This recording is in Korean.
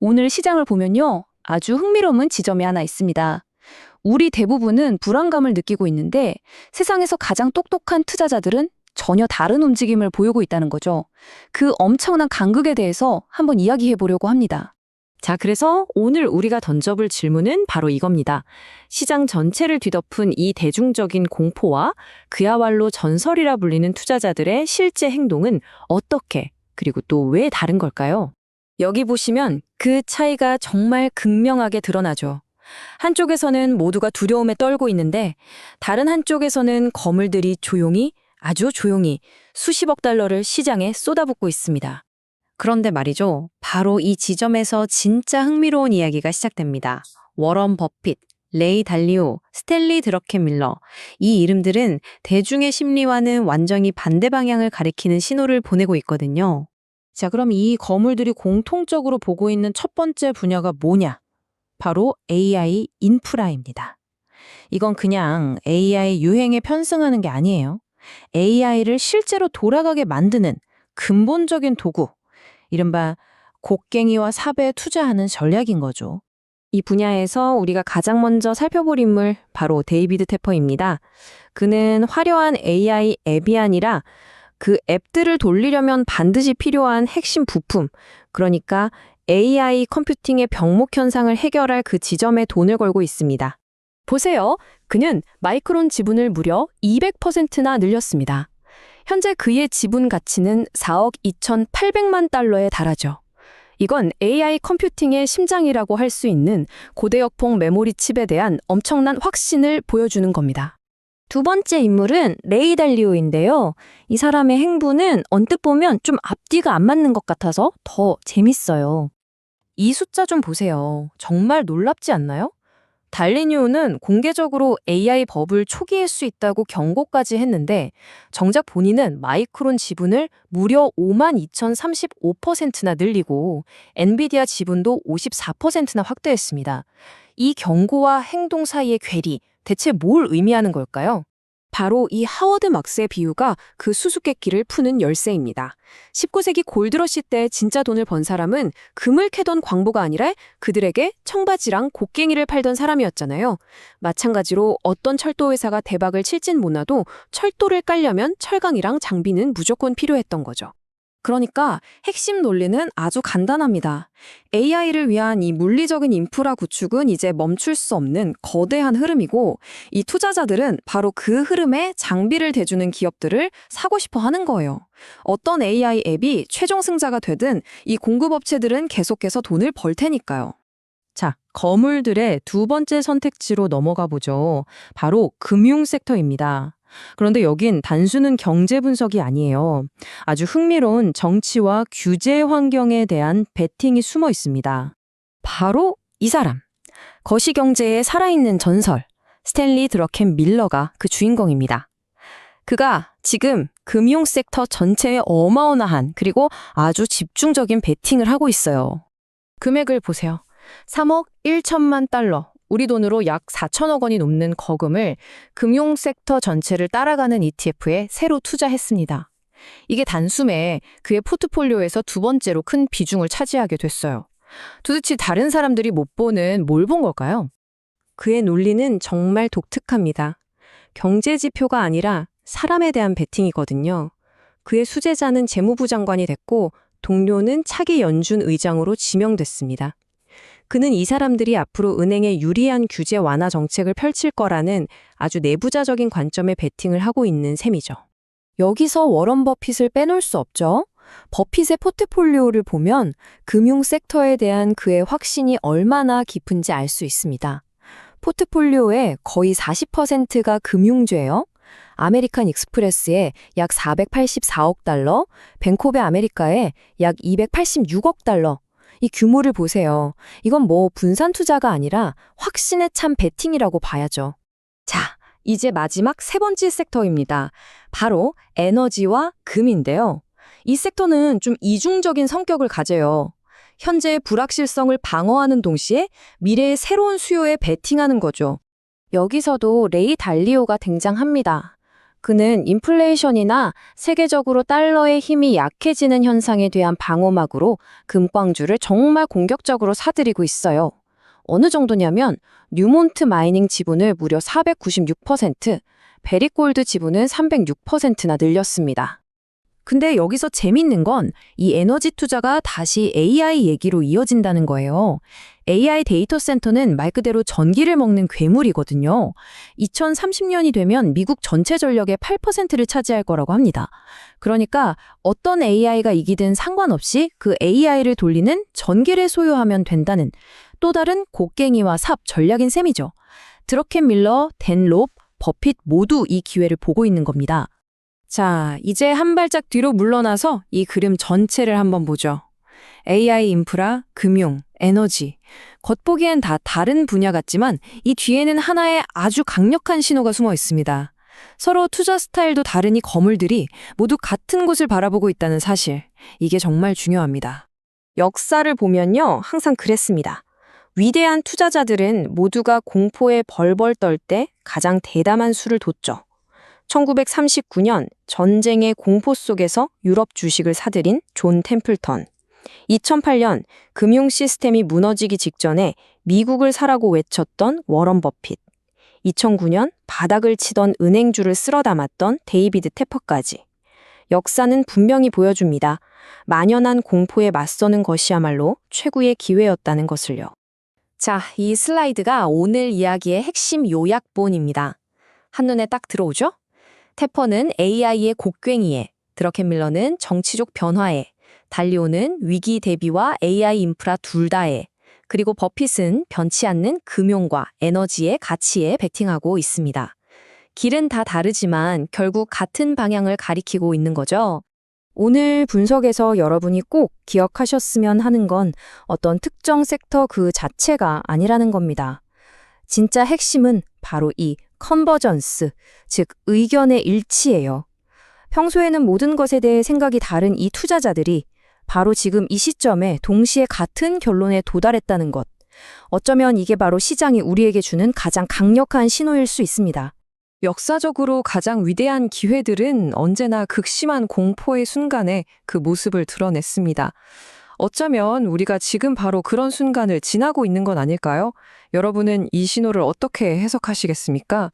오늘 시장을 보면요. 아주 흥미로운 지점이 하나 있습니다. 우리 대부분은 불안감을 느끼고 있는데 세상에서 가장 똑똑한 투자자들은 전혀 다른 움직임을 보이고 있다는 거죠. 그 엄청난 간극에 대해서 한번 이야기해 보려고 합니다. 자, 그래서 오늘 우리가 던져볼 질문은 바로 이겁니다. 시장 전체를 뒤덮은 이 대중적인 공포와 그야말로 전설이라 불리는 투자자들의 실제 행동은 어떻게, 그리고 또 왜 다른 걸까요? 여기 보시면 그 차이가 정말 극명하게 드러나죠. 한쪽에서는 모두가 두려움에 떨고 있는데 다른 한쪽에서는 거물들이 조용히, 아주 조용히 수십억 달러를 시장에 쏟아붓고 있습니다. 그런데 말이죠. 바로 이 지점에서 진짜 흥미로운 이야기가 시작됩니다. 워런 버핏, 레이 달리오, 스탠리 드러켄밀러. 이 이름들은 대중의 심리와는 완전히 반대 방향을 가리키는 신호를 보내고 있거든요. 자, 그럼 이 거물들이 공통적으로 보고 있는 첫 번째 분야가 뭐냐? 바로 AI 인프라입니다. 이건 그냥 AI 유행에 편승하는 게 아니에요. AI를 실제로 돌아가게 만드는 근본적인 도구, 이른바 곡괭이와 삽에 투자하는 전략인 거죠. 이 분야에서 우리가 가장 먼저 살펴볼 인물 바로 데이비드 테퍼입니다. 그는 화려한 AI 앱이 아니라 그 앱들을 돌리려면 반드시 필요한 핵심 부품, 그러니까 AI 컴퓨팅의 병목 현상을 해결할 그 지점에 돈을 걸고 있습니다. 보세요. 그는 마이크론 지분을 무려 200%나 늘렸습니다. 현재 그의 지분 가치는 4억 2,800만 달러에 달하죠. 이건 AI 컴퓨팅의 심장이라고 할 수 있는 고대역폭 메모리 칩에 대한 엄청난 확신을 보여주는 겁니다. 두 번째 인물은 레이 달리오인데요. 이 사람의 행보는 언뜻 보면 좀 앞뒤가 안 맞는 것 같아서 더 재밌어요. 이 숫자 좀 보세요. 정말 놀랍지 않나요? 달리오는 공개적으로 AI 버블 초기일 수 있다고 경고까지 했는데 정작 본인은 마이크론 지분을 무려 52,035%나 늘리고 엔비디아 지분도 54%나 확대했습니다. 이 경고와 행동 사이의 괴리, 대체 뭘 의미하는 걸까요? 바로 이 하워드 막스의 비유가 그 수수께끼를 푸는 열쇠입니다. 19세기 골드러시 때 진짜 돈을 번 사람은 금을 캐던 광부가 아니라 그들에게 청바지랑 곡괭이를 팔던 사람이었잖아요. 마찬가지로 어떤 철도 회사가 대박을 칠진 못나도 철도를 깔려면 철강이랑 장비는 무조건 필요했던 거죠. 그러니까 핵심 논리는 아주 간단합니다. AI를 위한 이 물리적인 인프라 구축은 이제 멈출 수 없는 거대한 흐름이고 이 투자자들은 바로 그 흐름에 장비를 대주는 기업들을 사고 싶어 하는 거예요. 어떤 AI 앱이 최종 승자가 되든 이 공급업체들은 계속해서 돈을 벌 테니까요. 자, 거물들의 두 번째 선택지로 넘어가 보죠. 바로 금융 섹터입니다. 그런데 여긴 단순한 경제 분석이 아니에요. 아주 흥미로운 정치와 규제 환경에 대한 베팅이 숨어 있습니다. 바로 이 사람. 거시경제의 살아있는 전설, 스탠리 드러켄밀러가 그 주인공입니다. 그가 지금 금융 섹터 전체에 어마어마한 그리고 아주 집중적인 베팅을 하고 있어요. 금액을 보세요. 3억 1천만 달러. 우리 돈으로 약 4천억 원이 넘는 거금을 금융 섹터 전체를 따라가는 ETF에 새로 투자했습니다. 이게 단숨에 그의 포트폴리오에서 두 번째로 큰 비중을 차지하게 됐어요. 도대체 다른 사람들이 못 보는 뭘 본 걸까요? 그의 논리는 정말 독특합니다. 경제 지표가 아니라 사람에 대한 베팅이거든요. 그의 수제자는 재무부 장관이 됐고 동료는 차기 연준 의장으로 지명됐습니다. 그는 이 사람들이 앞으로 은행에 유리한 규제 완화 정책을 펼칠 거라는 아주 내부자적인 관점에 베팅을 하고 있는 셈이죠. 여기서 워런 버핏을 빼놓을 수 없죠. 버핏의 포트폴리오를 보면 금융 섹터에 대한 그의 확신이 얼마나 깊은지 알 수 있습니다. 포트폴리오의 거의 40%가 금융주예요. 아메리칸 익스프레스에 약 484억 달러, 뱅크 오브 아메리카에 약 286억 달러, 이 규모를 보세요. 이건 뭐 분산 투자가 아니라 확신에 찬 베팅이라고 봐야죠. 자, 이제 마지막 세 번째 섹터입니다. 바로 에너지와 금인데요. 이 섹터는 좀 이중적인 성격을 가져요. 현재의 불확실성을 방어하는 동시에 미래의 새로운 수요에 베팅하는 거죠. 여기서도 레이 달리오가 등장합니다. 그는 인플레이션이나 세계적으로 달러의 힘이 약해지는 현상에 대한 방어막으로 금광주를 정말 공격적으로 사들이고 있어요. 어느 정도냐면 뉴몬트 마이닝 지분을 무려 496%, 베리골드 지분은 306%나 늘렸습니다. 근데 여기서 재밌는 건 이 에너지 투자가 다시 AI 얘기로 이어진다는 거예요. AI 데이터 센터는 말 그대로 전기를 먹는 괴물이거든요. 2030년이 되면 미국 전체 전력의 8%를 차지할 거라고 합니다. 그러니까 어떤 AI가 이기든 상관없이 그 AI를 돌리는 전기를 소유하면 된다는 또 다른 곡괭이와 삽 전략인 셈이죠. 드러켄 밀러, 댄 롭, 버핏 모두 이 기회를 보고 있는 겁니다. 자, 이제 한 발짝 뒤로 물러나서 이 그림 전체를 한번 보죠. AI 인프라, 금융, 에너지. 겉보기엔 다 다른 분야 같지만 이 뒤에는 하나의 아주 강력한 신호가 숨어 있습니다. 서로 투자 스타일도 다른 이 거물들이 모두 같은 곳을 바라보고 있다는 사실. 이게 정말 중요합니다. 역사를 보면요, 항상 그랬습니다. 위대한 투자자들은 모두가 공포에 벌벌 떨 때 가장 대담한 수를 뒀죠. 1939년 전쟁의 공포 속에서 유럽 주식을 사들인 존 템플턴. 2008년 금융 시스템이 무너지기 직전에 미국을 사라고 외쳤던 워런 버핏. 2009년 바닥을 치던 은행주를 쓸어 담았던 데이비드 테퍼까지. 역사는 분명히 보여줍니다. 만연한 공포에 맞서는 것이야말로 최고의 기회였다는 것을요. 자, 이 슬라이드가 오늘 이야기의 핵심 요약본입니다. 한눈에 딱 들어오죠? 테퍼는 AI의 곡괭이에, 드러켄 밀러는 정치적 변화에, 달리오는 위기 대비와 AI 인프라 둘 다에, 그리고 버핏은 변치 않는 금융과 에너지의 가치에 베팅하고 있습니다. 길은 다 다르지만 결국 같은 방향을 가리키고 있는 거죠. 오늘 분석에서 여러분이 꼭 기억하셨으면 하는 건 어떤 특정 섹터 그 자체가 아니라는 겁니다. 진짜 핵심은 바로 이 컨버전스, 즉 의견의 일치예요. 평소에는 모든 것에 대해 생각이 다른 이 투자자들이 바로 지금 이 시점에 동시에 같은 결론에 도달했다는 것. 어쩌면 이게 바로 시장이 우리에게 주는 가장 강력한 신호일 수 있습니다. 역사적으로 가장 위대한 기회들은 언제나 극심한 공포의 순간에 그 모습을 드러냈습니다. 어쩌면 우리가 지금 바로 그런 순간을 지나고 있는 건 아닐까요? 여러분은 이 신호를 어떻게 해석하시겠습니까?